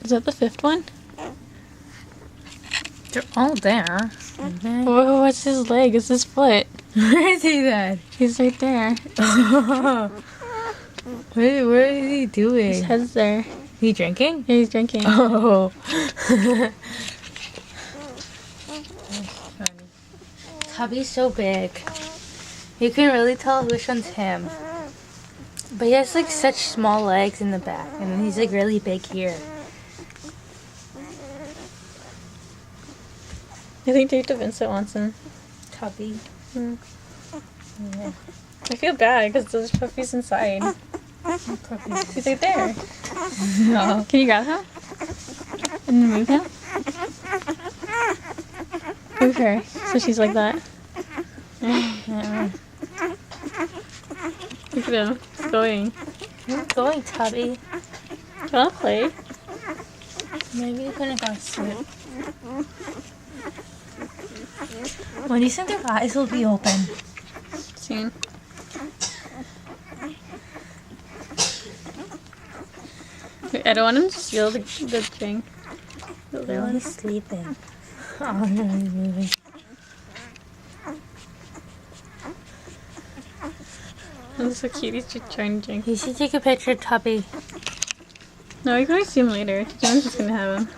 Is that the fifth one? They're all there. Okay. Whoa, what's his leg? It's his foot. Where is he then? He's right there. Where is he doing? His head's there. He drinking? Yeah, he's drinking. Oh. Tubby's so big. You can really tell which one's him. But he has like such small legs in the back. And then he's like really big here. I think Dr. Vincent wants him. Tubby. Mm. Yeah. I feel bad because there's puppies inside. Puppies. He's right there. No. Can you grab him? And then move him? Move her. So she's like that. Yeah. Look at him. He's going. Where are you going, Tubby? Do you want to play? Maybe you're gonna go sleep. When do you think their eyes will be open? Soon. Wait, I don't want him to steal the thing. The other one. He's sleeping. Oh no, he's moving. That's so cute. He's just trying to drink. You should take a picture of Tubby. No, you're going to see him later. John's just going to have him.